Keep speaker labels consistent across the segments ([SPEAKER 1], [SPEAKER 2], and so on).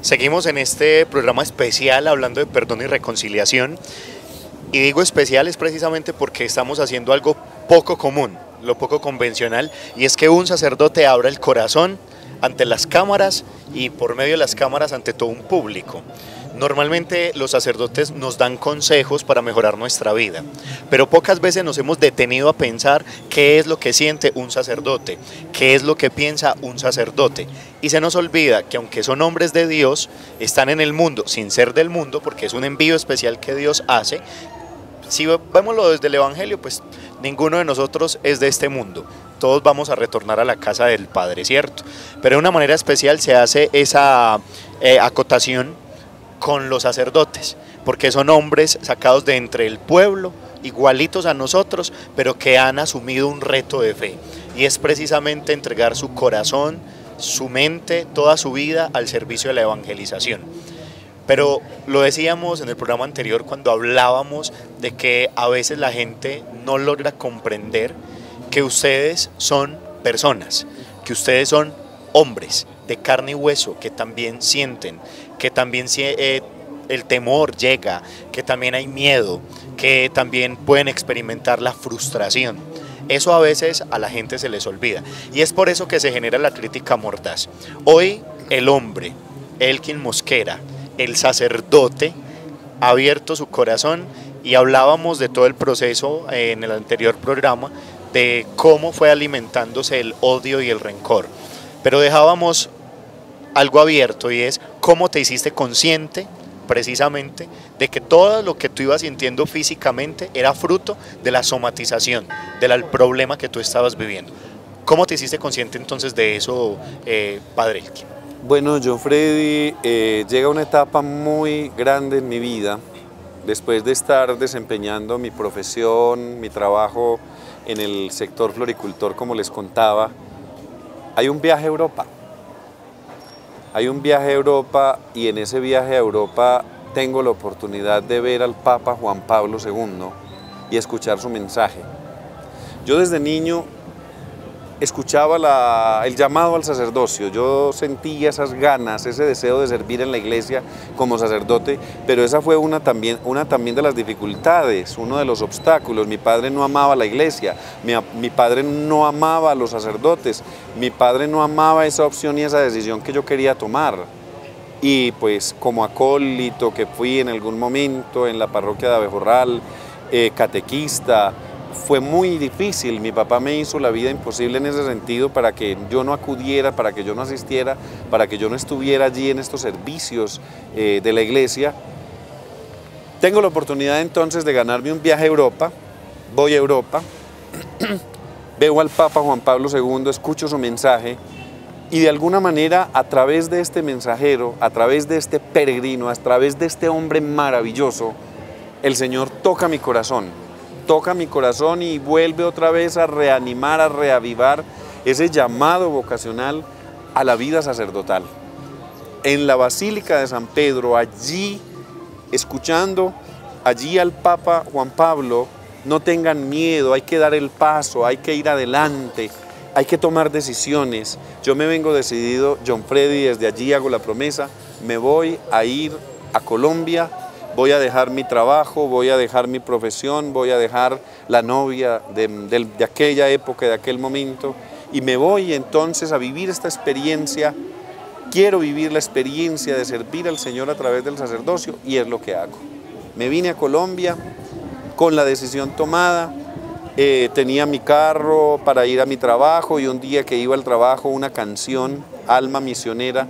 [SPEAKER 1] Seguimos en este programa especial hablando de perdón y reconciliación. Y digo especial es precisamente porque estamos haciendo algo poco común, lo poco convencional, y es que un sacerdote abra el corazón ante las cámaras y por medio de las cámaras ante todo un público. Normalmente los sacerdotes nos dan consejos para mejorar nuestra vida, pero pocas veces nos hemos detenido a pensar qué es lo que siente un sacerdote, qué es lo que piensa un sacerdote. Y se nos olvida que aunque son hombres de Dios, están en el mundo sin ser del mundo, porque es un envío especial que Dios hace. Si vémoslo desde el Evangelio, pues ninguno de nosotros es de este mundo. Todos vamos a retornar a la casa del Padre, ¿cierto? Pero de una manera especial se hace esa acotación con los sacerdotes, porque son hombres sacados de entre el pueblo, igualitos a nosotros, pero que han asumido un reto de fe, y es precisamente entregar su corazón, su mente, toda su vida al servicio de la evangelización. Pero lo decíamos en el programa anterior cuando hablábamos de que a veces la gente no logra comprender que ustedes son personas, que ustedes son hombres de carne y hueso, que también sienten, que también el temor llega, que también hay miedo, que también pueden experimentar la frustración. Eso a veces a la gente se les olvida, y es por eso que se genera la crítica mordaz. Hoy el hombre, Elkin Mosquera, el sacerdote, ha abierto su corazón, y hablábamos de todo el proceso en el anterior programa, de cómo fue alimentándose el odio y el rencor. Pero dejábamos algo abierto, y es cómo te hiciste consciente precisamente de que todo lo que tú ibas sintiendo físicamente era fruto de la somatización, del problema que tú estabas viviendo. ¿Cómo te hiciste consciente entonces de eso, Padre Elkin?
[SPEAKER 2] Bueno, John Freddy, llega una etapa muy grande en mi vida, después de estar desempeñando mi profesión, mi trabajo en el sector floricultor, como les contaba. Hay un viaje a Europa. Hay un viaje a Europa, y en ese viaje a Europa tengo la oportunidad de ver al Papa Juan Pablo II y escuchar su mensaje. Yo desde niño escuchaba el llamado al sacerdocio. Yo sentía esas ganas, ese deseo de servir en la iglesia como sacerdote, pero esa fue una también de las dificultades, uno de los obstáculos. Mi padre no amaba la iglesia, mi padre no amaba a los sacerdotes, mi padre no amaba esa opción y esa decisión que yo quería tomar. Y pues como acólito que fui en algún momento en la parroquia de Abejorral, catequista, fue muy difícil. Mi papá me hizo la vida imposible en ese sentido para que yo no acudiera, para que yo no asistiera, para que yo no estuviera allí en estos servicios de la iglesia. Tengo la oportunidad entonces de ganarme un viaje a Europa, voy a Europa, veo al Papa Juan Pablo II, escucho su mensaje, y de alguna manera a través de este mensajero, a través de este peregrino, a través de este hombre maravilloso, el Señor toca mi corazón y vuelve otra vez a reanimar, a reavivar ese llamado vocacional a la vida sacerdotal. En la Basílica de San Pedro, allí, escuchando allí al Papa Juan Pablo, no tengan miedo, hay que dar el paso, hay que ir adelante, hay que tomar decisiones. Yo me vengo decidido, John Freddy, desde allí hago la promesa, me voy a ir a Colombia. Voy a dejar mi trabajo, voy a dejar mi profesión, voy a dejar la novia de aquella época, de aquel momento, y me voy entonces a vivir esta experiencia. Quiero vivir la experiencia de servir al Señor a través del sacerdocio, y es lo que hago. Me vine a Colombia con la decisión tomada, tenía mi carro para ir a mi trabajo, y un día que iba al trabajo una canción, Alma Misionera,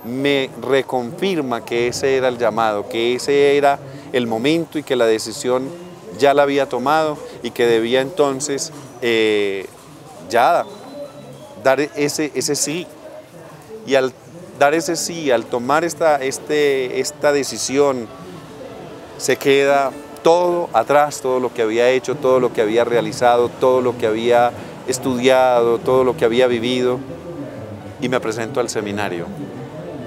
[SPEAKER 2] me reconfirma que ese era el llamado, que ese era el momento y que la decisión ya la había tomado y que debía entonces ya dar ese sí. Y al dar ese sí, al tomar esta decisión, se queda todo atrás, todo lo que había hecho, todo lo que había realizado, todo lo que había estudiado, todo lo que había vivido, y me presento al seminario.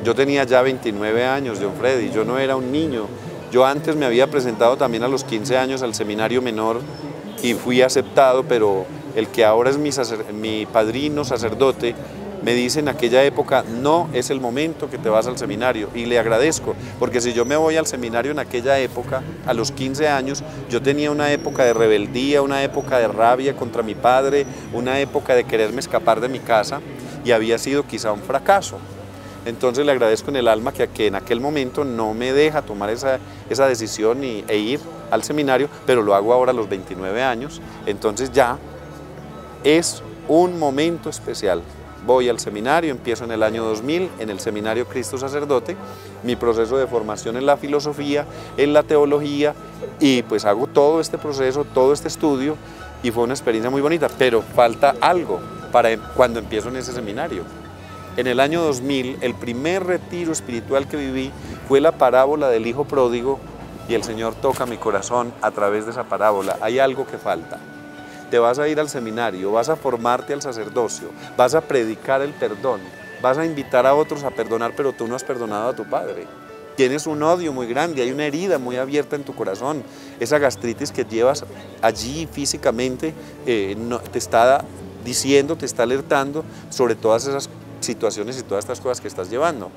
[SPEAKER 2] Yo tenía ya 29 años, John Freddy, yo no era un niño. Yo antes me había presentado también a los 15 años al seminario menor y fui aceptado, pero el que ahora es mi padrino sacerdote Me dice en aquella época, no es el momento que te vas al seminario, y le agradezco, porque si yo me voy al seminario en aquella época, a los 15 años, yo tenía una época de rebeldía, una época de rabia contra mi padre, una época de quererme escapar de mi casa, y había sido quizá un fracaso. Entonces le agradezco en el alma que en aquel momento no me deja tomar esa decisión e ir al seminario, pero lo hago ahora a los 29 años, entonces ya es un momento especial. Voy al seminario, empiezo en el año 2000, en el seminario Cristo Sacerdote, mi proceso de formación en la filosofía, en la teología, y pues hago todo este proceso, todo este estudio, y fue una experiencia muy bonita, pero falta algo para cuando empiezo en ese seminario. En el año 2000, el primer retiro espiritual que viví fue la parábola del hijo pródigo, y el Señor toca mi corazón a través de esa parábola. Hay algo que falta. Te vas a ir al seminario, vas a formarte al sacerdocio, vas a predicar el perdón, vas a invitar a otros a perdonar, pero tú no has perdonado a tu padre. Tienes un odio muy grande, hay una herida muy abierta en tu corazón. Esa gastritis que llevas allí físicamente te está diciendo, te está alertando sobre todas esas situaciones y todas estas cosas que estás llevando.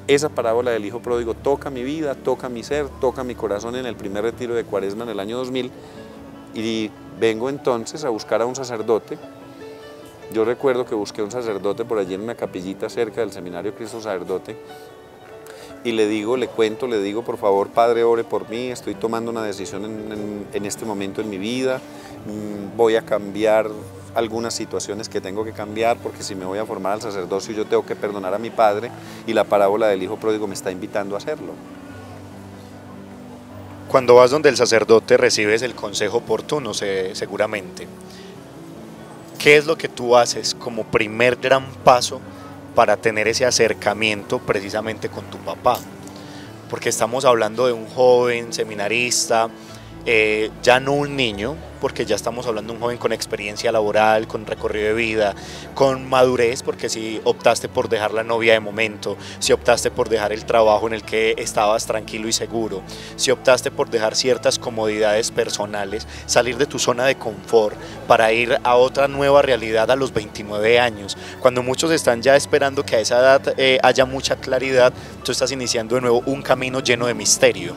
[SPEAKER 2] Esa parábola del hijo pródigo toca mi vida, toca mi ser, toca mi corazón en el primer retiro de Cuaresma en el año 2000, y vengo entonces a buscar a un sacerdote. Yo recuerdo que busqué a un sacerdote por allí en una capillita cerca del seminario Cristo Sacerdote, y le digo, le cuento, le digo, por favor, padre, ore por mí, estoy tomando una decisión en este momento en mi vida, voy a cambiar algunas situaciones que tengo que cambiar, porque si me voy a formar al sacerdocio yo tengo que perdonar a mi padre, y la parábola del hijo pródigo me está invitando a hacerlo.
[SPEAKER 1] Cuando vas donde el sacerdote recibes el consejo oportuno, seguramente. ¿Qué es lo que tú haces como primer gran paso para tener ese acercamiento precisamente con tu papá? Porque estamos hablando de un joven seminarista, ya no un niño, porque ya estamos hablando de un joven con experiencia laboral, con recorrido de vida, con madurez, porque si optaste por dejar la novia de momento, si optaste por dejar el trabajo en el que estabas tranquilo y seguro, si optaste por dejar ciertas comodidades personales, salir de tu zona de confort para ir a otra nueva realidad a los 29 años, cuando muchos están ya esperando que a esa edad haya mucha claridad, tú estás iniciando de nuevo un camino lleno de misterio,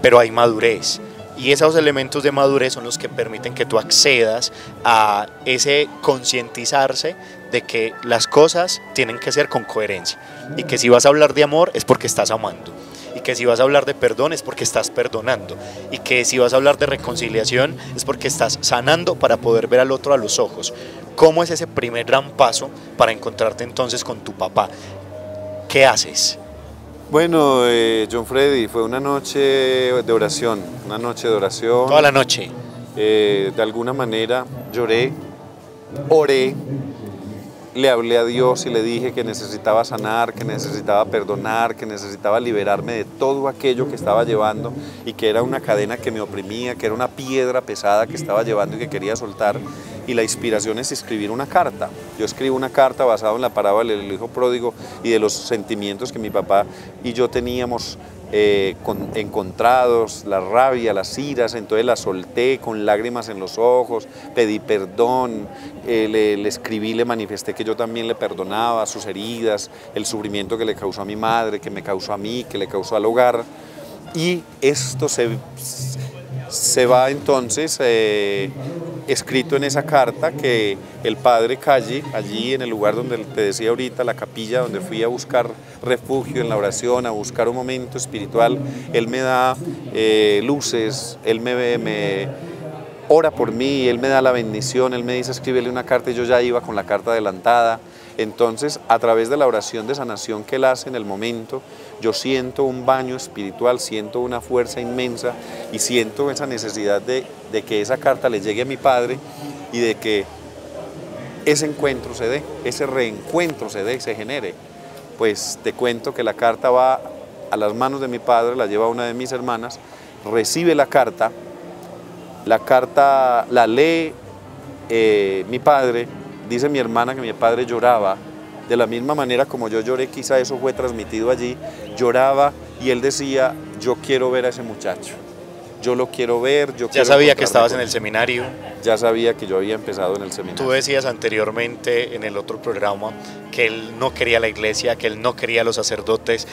[SPEAKER 1] pero hay madurez. Y esos elementos de madurez son los que permiten que tú accedas a ese concientizarse de que las cosas tienen que ser con coherencia. Y que si vas a hablar de amor es porque estás amando. Y que si vas a hablar de perdón es porque estás perdonando. Y que si vas a hablar de reconciliación es porque estás sanando para poder ver al otro a los ojos. ¿Cómo es ese primer gran paso para encontrarte entonces con tu papá? ¿Qué haces?
[SPEAKER 2] Bueno, John Freddy, fue una noche de oración,
[SPEAKER 1] Toda la noche.
[SPEAKER 2] De alguna manera lloré, oré, le hablé a Dios y le dije que necesitaba sanar, que necesitaba perdonar, que necesitaba liberarme de todo aquello que estaba llevando y que era una cadena que me oprimía, que era una piedra pesada que estaba llevando y que quería soltar. Y la inspiración es escribir una carta. Yo escribo una carta basada en la parábola del hijo pródigo y de los sentimientos que mi papá y yo teníamos encontrados, la rabia, las iras, entonces la solté con lágrimas en los ojos, pedí perdón, le escribí, le manifesté que yo también le perdonaba sus heridas, el sufrimiento que le causó a mi madre, que me causó a mí, que le causó al hogar, y esto se va entonces escrito en esa carta que el padre Calle, allí en el lugar donde te decía ahorita, la capilla donde fui a buscar refugio en la oración, a buscar un momento espiritual, él me da luces, él me ora por mí, él me da la bendición, él me dice escríbele una carta y yo ya iba con la carta adelantada. Entonces, a través de la oración de sanación que él hace en el momento, yo siento un baño espiritual, siento una fuerza inmensa y siento esa necesidad de que esa carta le llegue a mi padre y de que ese encuentro se dé, ese reencuentro se dé y se genere. Pues te cuento que la carta va a las manos de mi padre, la lleva una de mis hermanas, recibe la carta la lee mi padre. Dice mi hermana que mi padre lloraba, de la misma manera como yo lloré, quizá eso fue transmitido allí, lloraba y él decía, yo quiero ver a ese muchacho. yo lo quiero ver, yo
[SPEAKER 1] Ya
[SPEAKER 2] quiero
[SPEAKER 1] sabía que
[SPEAKER 2] encontrarme
[SPEAKER 1] estabas
[SPEAKER 2] con
[SPEAKER 1] en el
[SPEAKER 2] él.
[SPEAKER 1] seminario.
[SPEAKER 2] Ya sabía que yo había empezado en el seminario.
[SPEAKER 1] Tú decías anteriormente en el otro programa que él no quería la iglesia, que él no quería los sacerdotes.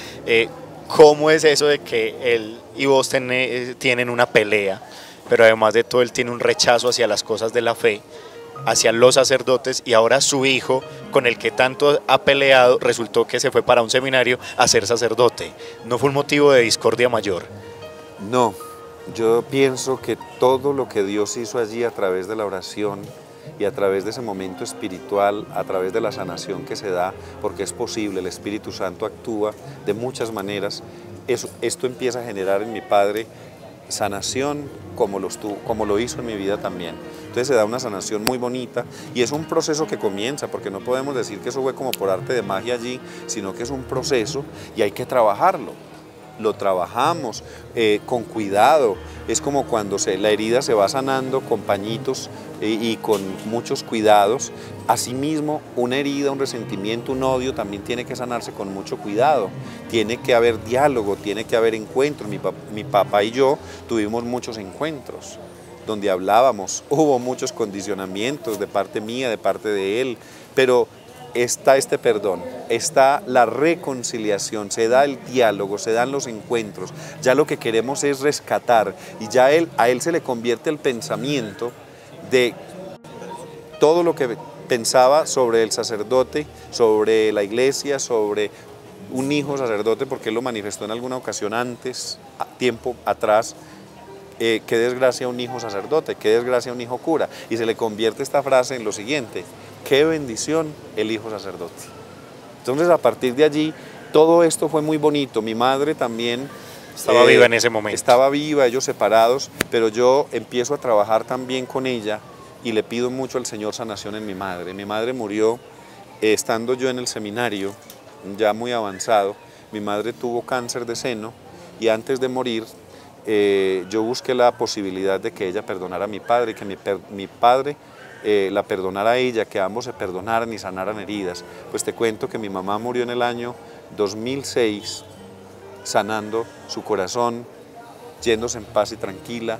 [SPEAKER 1] ¿Cómo es eso de que él y vos tienen una pelea, pero además de todo él tiene un rechazo hacia las cosas de la fe, hacia los sacerdotes, y ahora su hijo, con el que tanto ha peleado, resultó que se fue para un seminario a ser sacerdote? ¿No fue un motivo de discordia mayor?
[SPEAKER 2] No, yo pienso que todo lo que Dios hizo allí a través de la oración y a través de ese momento espiritual, a través de la sanación que se da, porque es posible, el Espíritu Santo actúa de muchas maneras, esto empieza a generar en mi padre sanación como lo hizo en mi vida también. Entonces se da una sanación muy bonita y es un proceso que comienza, porque no podemos decir que eso fue como por arte de magia allí, sino que es un proceso y hay que trabajarlo. Lo trabajamos con cuidado, es como cuando la herida se va sanando con pañitos y con muchos cuidados. Asimismo, una herida, un resentimiento, un odio también tiene que sanarse con mucho cuidado, tiene que haber diálogo, tiene que haber encuentros. Mi papá y yo tuvimos muchos encuentros donde hablábamos, hubo muchos condicionamientos de parte mía, de parte de él, pero está este perdón, está la reconciliación, se da el diálogo, se dan los encuentros. Ya lo que queremos es rescatar y ya a él se le convierte el pensamiento de todo lo que pensaba sobre el sacerdote, sobre la iglesia, sobre un hijo sacerdote, porque él lo manifestó en alguna ocasión antes, tiempo atrás. Qué desgracia un hijo sacerdote, qué desgracia un hijo cura, y se le convierte esta frase en lo siguiente: qué bendición el hijo sacerdote. Entonces, a partir de allí, todo esto fue muy bonito. Mi madre también
[SPEAKER 1] estaba viva en ese momento.
[SPEAKER 2] Estaba viva, ellos separados, pero yo empiezo a trabajar también con ella y le pido mucho al Señor sanación en mi madre. Mi madre murió estando yo en el seminario, ya muy avanzado. Mi madre tuvo cáncer de seno y antes de morir, yo busqué la posibilidad de que ella perdonara a mi padre, que mi padre la perdonara a ella, que ambos se perdonaran y sanaran heridas. Pues te cuento que mi mamá murió en el año 2006, sanando su corazón, yéndose en paz y tranquila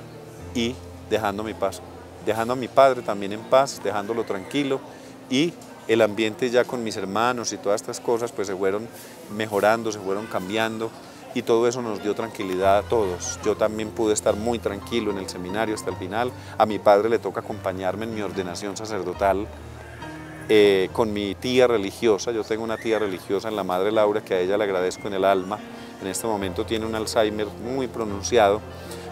[SPEAKER 2] y dejando a mi padre también en paz, dejándolo tranquilo, y el ambiente ya con mis hermanos y todas estas cosas pues se fueron mejorando, se fueron cambiando. Y todo eso nos dio tranquilidad a todos. Yo también pude estar muy tranquilo en el seminario hasta el final. A mi padre le toca acompañarme en mi ordenación sacerdotal con mi tía religiosa. Yo tengo una tía religiosa en la Madre Laura, que a ella le agradezco en el alma. En este momento tiene un Alzheimer muy pronunciado,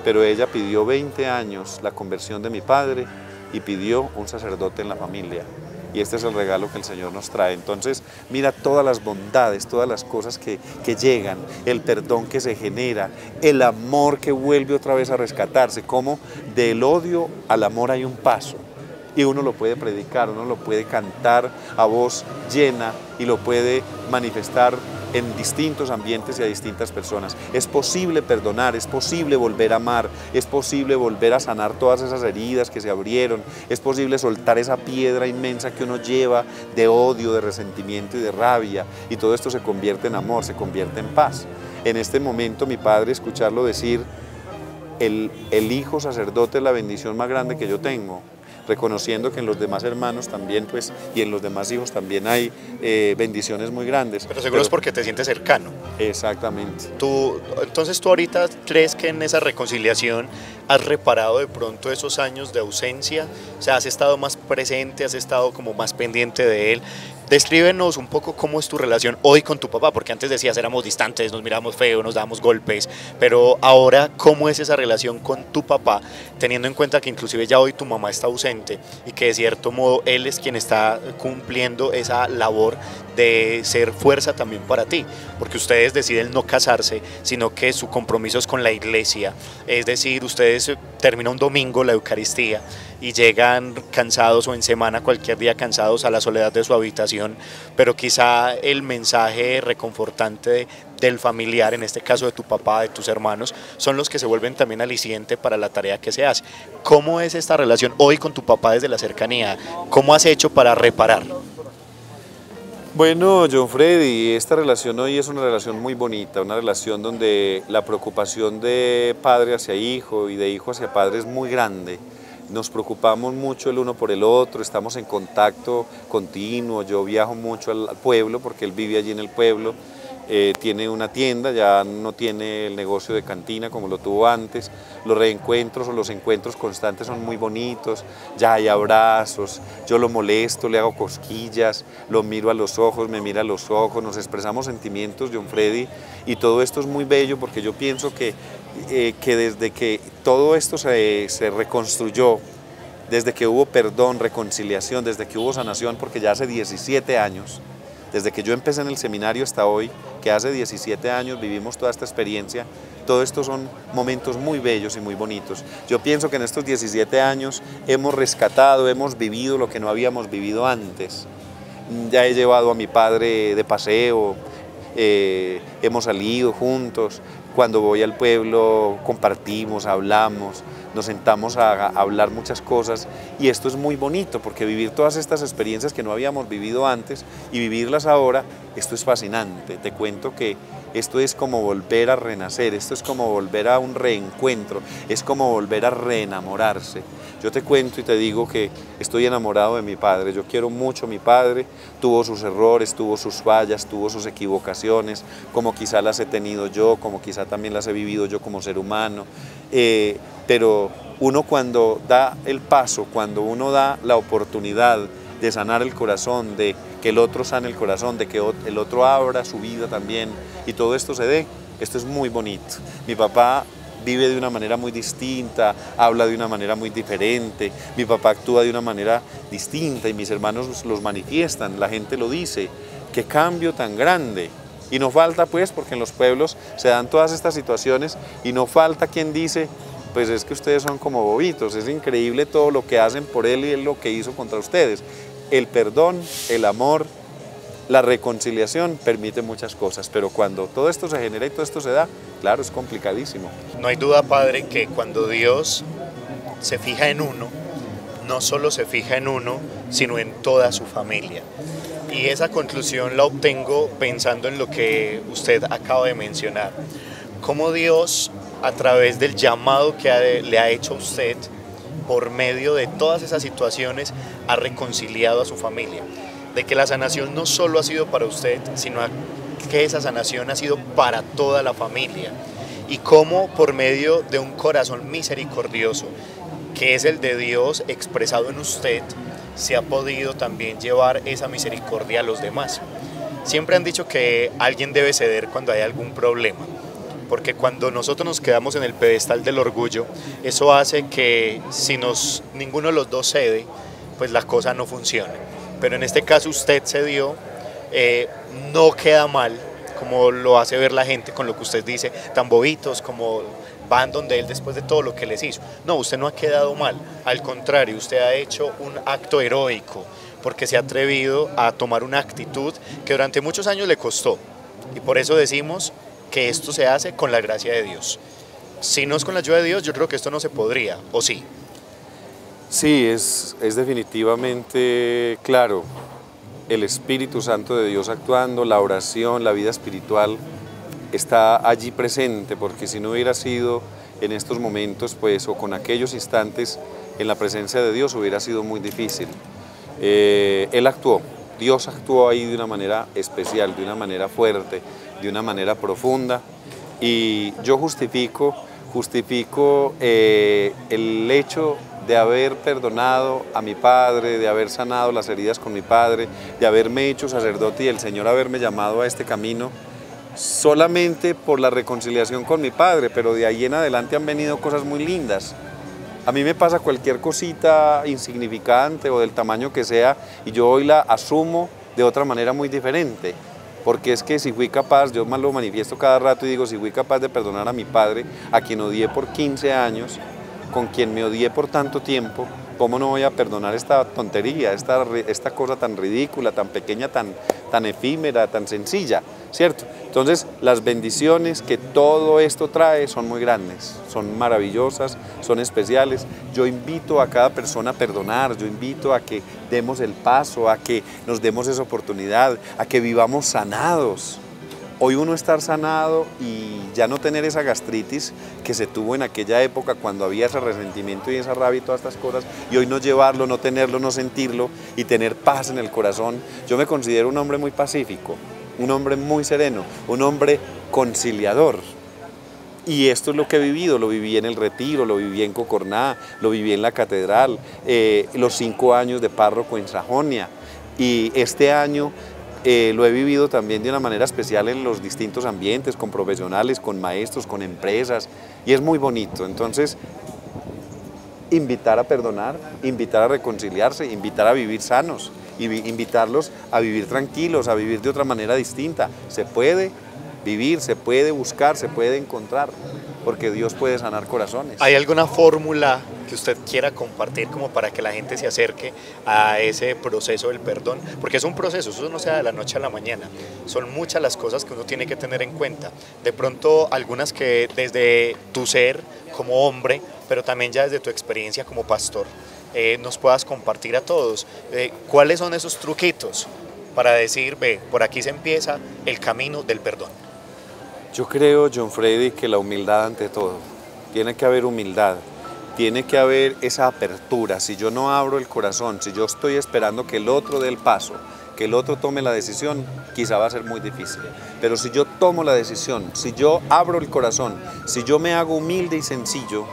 [SPEAKER 2] pero ella pidió 20 años la conversión de mi padre y pidió un sacerdote en la familia. Y este es el regalo que el Señor nos trae. Entonces, mira todas las bondades, todas las cosas que llegan, el perdón que se genera, el amor que vuelve otra vez a rescatarse, como del odio al amor hay un paso. Y uno lo puede predicar, uno lo puede cantar a voz llena y lo puede manifestar en distintos ambientes y a distintas personas. Es posible perdonar, es posible volver a amar, es posible volver a sanar todas esas heridas que se abrieron, es posible soltar esa piedra inmensa que uno lleva de odio, de resentimiento y de rabia, y todo esto se convierte en amor, se convierte en paz. En este momento mi padre, escucharlo decir, el hijo sacerdote es la bendición más grande que yo tengo, reconociendo que en los demás hermanos también, pues, y en los demás hijos también hay bendiciones muy grandes.
[SPEAKER 1] Pero seguro es porque te sientes cercano.
[SPEAKER 2] Exactamente.
[SPEAKER 1] Entonces tú ahorita crees que en esa reconciliación has reparado de pronto esos años de ausencia, o sea, has estado más presente, has estado como más pendiente de él. Descríbenos un poco cómo es tu relación hoy con tu papá, porque antes decías éramos distantes, nos mirábamos feo, nos dábamos golpes, pero ahora cómo es esa relación con tu papá, teniendo en cuenta que inclusive ya hoy tu mamá está ausente y que de cierto modo él es quien está cumpliendo esa labor de ser fuerza también para ti, porque ustedes deciden no casarse, sino que su compromiso es con la iglesia, es decir, ustedes terminan un domingo la Eucaristía y llegan cansados o en semana cualquier día cansados a la soledad de su habitación, pero quizá el mensaje reconfortante del familiar, en este caso de tu papá, de tus hermanos, son los que se vuelven también aliciente para la tarea que se hace. ¿Cómo es esta relación hoy con tu papá desde la cercanía? ¿Cómo has hecho para reparar?
[SPEAKER 2] Bueno, John Freddy, esta relación hoy es una relación muy bonita, una relación donde la preocupación de padre hacia hijo y de hijo hacia padre es muy grande. Nos preocupamos mucho el uno por el otro, estamos en contacto continuo, yo viajo mucho al pueblo porque él vive allí en el pueblo, tiene una tienda, ya no tiene el negocio de cantina como lo tuvo antes, los reencuentros o los encuentros constantes son muy bonitos, ya hay abrazos, yo lo molesto, le hago cosquillas, lo miro a los ojos, me mira a los ojos, nos expresamos sentimientos, John Freddy, y todo esto es muy bello porque yo pienso que desde que todo esto se reconstruyó, desde que hubo perdón, reconciliación, desde que hubo sanación, porque ya hace 17 años, desde que yo empecé en el seminario hasta hoy, que hace 17 años vivimos toda esta experiencia, todo esto son momentos muy bellos y muy bonitos. Yo pienso que en estos 17 años hemos rescatado, hemos vivido lo que no habíamos vivido antes. Ya he llevado a mi padre de paseo, hemos salido juntos, cuando voy al pueblo compartimos, hablamos, nos sentamos a hablar muchas cosas y esto es muy bonito porque vivir todas estas experiencias que no habíamos vivido antes y vivirlas ahora, esto es fascinante. Te cuento que esto es como volver a renacer, esto es como volver a un reencuentro, es como volver a reenamorarse. Yo te cuento y te digo que estoy enamorado de mi padre, yo quiero mucho a mi padre, tuvo sus errores, tuvo sus fallas, tuvo sus equivocaciones, como quizá las he tenido yo, como quizá también las he vivido yo como ser humano, pero uno cuando da el paso, cuando uno da la oportunidad de sanar el corazón, de que el otro sane el corazón, de que el otro abra su vida también y todo esto se dé, esto es muy bonito. Mi papá vive de una manera muy distinta, habla de una manera muy diferente, mi papá actúa de una manera distinta y mis hermanos los manifiestan, la gente lo dice, qué cambio tan grande. Y no falta pues, porque en los pueblos se dan todas estas situaciones y no falta quien dice, pues es que ustedes son como bobitos, es increíble todo lo que hacen por él y él lo que hizo contra ustedes. El perdón, el amor, la reconciliación permite muchas cosas, pero cuando todo esto se genera y todo esto se da, claro, es complicadísimo.
[SPEAKER 1] No hay duda, padre, que cuando Dios se fija en uno, no solo se fija en uno, sino en toda su familia. Y esa conclusión la obtengo pensando en lo que usted acaba de mencionar. Cómo Dios, a través del llamado que le ha hecho a usted, por medio de todas esas situaciones, ha reconciliado a su familia. De que la sanación no solo ha sido para usted, sino que esa sanación ha sido para toda la familia. Y cómo por medio de un corazón misericordioso, que es el de Dios expresado en usted, se ha podido también llevar esa misericordia a los demás. Siempre han dicho que alguien debe ceder cuando hay algún problema, porque cuando nosotros nos quedamos en el pedestal del orgullo, eso hace que si ninguno de los dos cede, pues la cosa no funciona. Pero en este caso usted cedió, no queda mal, como lo hace ver la gente con lo que usted dice, tan bobitos como van donde él después de todo lo que les hizo. No, usted no ha quedado mal, al contrario, usted ha hecho un acto heroico, porque se ha atrevido a tomar una actitud que durante muchos años le costó, y por eso decimos que esto se hace con la gracia de Dios. Si no es con la ayuda de Dios, yo creo que esto no se podría, ¿o sí?
[SPEAKER 2] Sí, es definitivamente claro, el Espíritu Santo de Dios actuando, la oración, la vida espiritual está allí presente, porque si no hubiera sido en estos momentos, pues, o con aquellos instantes en la presencia de Dios, hubiera sido muy difícil. Él actuó, Dios actuó ahí de una manera especial, de una manera fuerte, de una manera profunda, y yo justifico el hecho de haber perdonado a mi padre, de haber sanado las heridas con mi padre, de haberme hecho sacerdote y el Señor haberme llamado a este camino, solamente por la reconciliación con mi padre, pero de ahí en adelante han venido cosas muy lindas. A mí me pasa cualquier cosita insignificante o del tamaño que sea y yo hoy la asumo de otra manera muy diferente, porque es que si fui capaz, yo más lo manifiesto cada rato y digo, si fui capaz de perdonar a mi padre, a quien odié por 15 años, con quien me odié por tanto tiempo, ¿cómo no voy a perdonar esta tontería, esta cosa tan ridícula, tan pequeña, tan efímera, tan sencilla? ¿cierto? Entonces, las bendiciones que todo esto trae son muy grandes, son maravillosas, son especiales. Yo invito a cada persona a perdonar, yo invito a que demos el paso, a que nos demos esa oportunidad, a que vivamos sanados. Hoy uno estar sanado y ya no tener esa gastritis que se tuvo en aquella época cuando había ese resentimiento y esa rabia y todas estas cosas, y hoy no llevarlo, no tenerlo, no sentirlo y tener paz en el corazón. Yo me considero un hombre muy pacífico, un hombre muy sereno, un hombre conciliador. Y esto es lo que he vivido, lo viví en el retiro, lo viví en Cocorná, lo viví en la catedral, los 5 años de párroco en Sajonia, y este año lo he vivido también de una manera especial en los distintos ambientes, con profesionales, con maestros, con empresas, y es muy bonito. Entonces, invitar a perdonar, invitar a reconciliarse, invitar a vivir sanos, y invitarlos a vivir tranquilos, a vivir de otra manera distinta. Se puede vivir, se puede buscar, se puede encontrar, porque Dios puede sanar corazones.
[SPEAKER 1] ¿Hay alguna fórmula que usted quiera compartir como para que la gente se acerque a ese proceso del perdón? Porque es un proceso, eso no se da de la noche a la mañana. Son muchas las cosas que uno tiene que tener en cuenta. De pronto algunas que desde tu ser como hombre, pero también ya desde tu experiencia como pastor, nos puedas compartir a todos. ¿Cuáles son esos truquitos para decir, ve, por aquí se empieza el camino del perdón?
[SPEAKER 2] Yo creo, John Freddy, que la humildad ante todo. Tiene que haber humildad, tiene que haber esa apertura. Si yo no abro el corazón, si yo estoy esperando que el otro dé el paso, que el otro tome la decisión, quizá va a ser muy difícil. Pero si yo tomo la decisión, si yo abro el corazón, si yo me hago humilde y sencillo,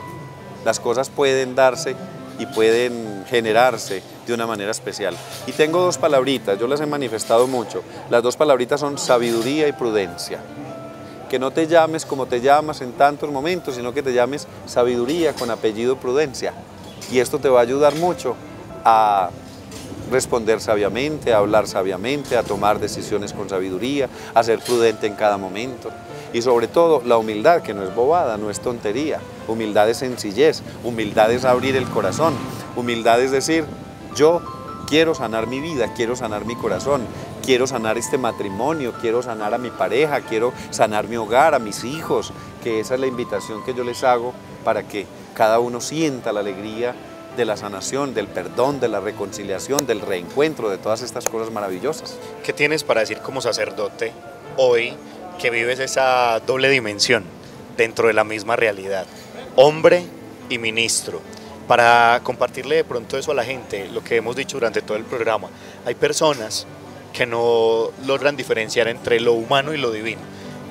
[SPEAKER 2] las cosas pueden darse y pueden generarse de una manera especial. Y tengo 2 palabritas, yo las he manifestado mucho. Las 2 palabritas son sabiduría y prudencia. Que no te llames como te llamas en tantos momentos, sino que te llames sabiduría con apellido prudencia. Y esto te va a ayudar mucho a responder sabiamente, a hablar sabiamente, a tomar decisiones con sabiduría, a ser prudente en cada momento. Y sobre todo la humildad, que no es bobada, no es tontería. Humildad es sencillez, humildad es abrir el corazón, humildad es decir, yo quiero sanar mi vida, quiero sanar mi corazón, quiero sanar este matrimonio, quiero sanar a mi pareja, quiero sanar mi hogar, a mis hijos, que esa es la invitación que yo les hago para que cada uno sienta la alegría de la sanación, del perdón, de la reconciliación, del reencuentro, de todas estas cosas maravillosas.
[SPEAKER 1] ¿Qué tienes para decir como sacerdote hoy que vives esa doble dimensión dentro de la misma realidad, hombre y ministro? Para compartirle de pronto eso a la gente, lo que hemos dicho durante todo el programa, hay personas que no logran diferenciar entre lo humano y lo divino.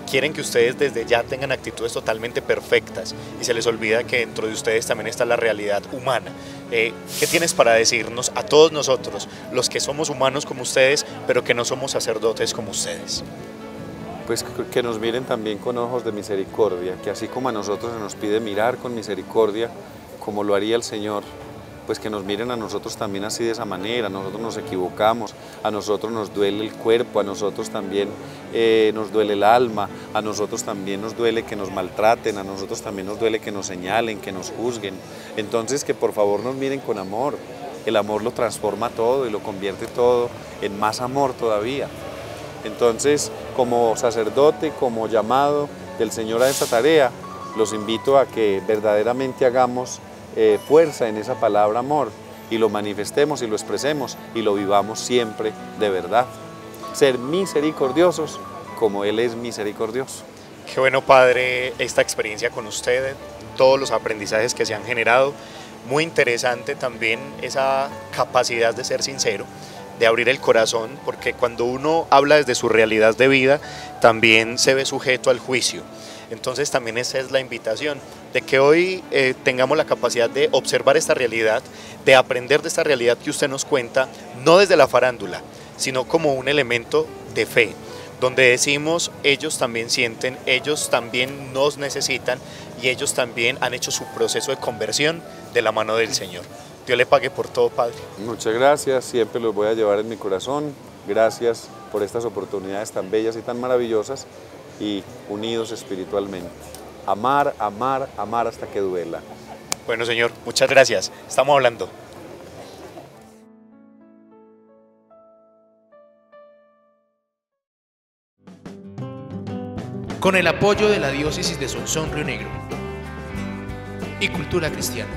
[SPEAKER 1] Quieren que ustedes desde ya tengan actitudes totalmente perfectas y se les olvida que dentro de ustedes también está la realidad humana. ¿Qué tienes para decirnos a todos nosotros, los que somos humanos como ustedes, pero que no somos sacerdotes como ustedes?
[SPEAKER 2] Pues que nos miren también con ojos de misericordia, que así como a nosotros se nos pide mirar con misericordia, como lo haría el Señor, pues que nos miren a nosotros también así de esa manera. A nosotros nos equivocamos, a nosotros nos duele el cuerpo, a nosotros también nos duele el alma, a nosotros también nos duele que nos maltraten, a nosotros también nos duele que nos señalen, que nos juzguen. Entonces que por favor nos miren con amor. El amor lo transforma todo y lo convierte todo en más amor todavía. Entonces, como sacerdote, como llamado del Señor a esta tarea, los invito a que verdaderamente hagamos fuerza en esa palabra amor y lo manifestemos y lo expresemos y lo vivamos siempre de verdad. Ser misericordiosos como Él es misericordioso.
[SPEAKER 1] Qué bueno, Padre, esta experiencia con usted, todos los aprendizajes que se han generado. Muy interesante también esa capacidad de ser sincero, de abrir el corazón, porque cuando uno habla desde su realidad de vida, también se ve sujeto al juicio. Entonces también esa es la invitación, de que hoy tengamos la capacidad de observar esta realidad, de aprender de esta realidad que usted nos cuenta, no desde la farándula, sino como un elemento de fe, donde decimos, ellos también sienten, ellos también nos necesitan y ellos también han hecho su proceso de conversión de la mano del Señor. Dios le pague por todo, Padre.
[SPEAKER 2] Muchas gracias, siempre los voy a llevar en mi corazón. Gracias por estas oportunidades tan bellas y tan maravillosas y unidos espiritualmente. Amar, amar, amar hasta que duela.
[SPEAKER 1] Bueno, Señor, muchas gracias. Estamos hablando.
[SPEAKER 3] con el apoyo de la Diócesis de Sonsón Río Negro y Cultura Cristiana.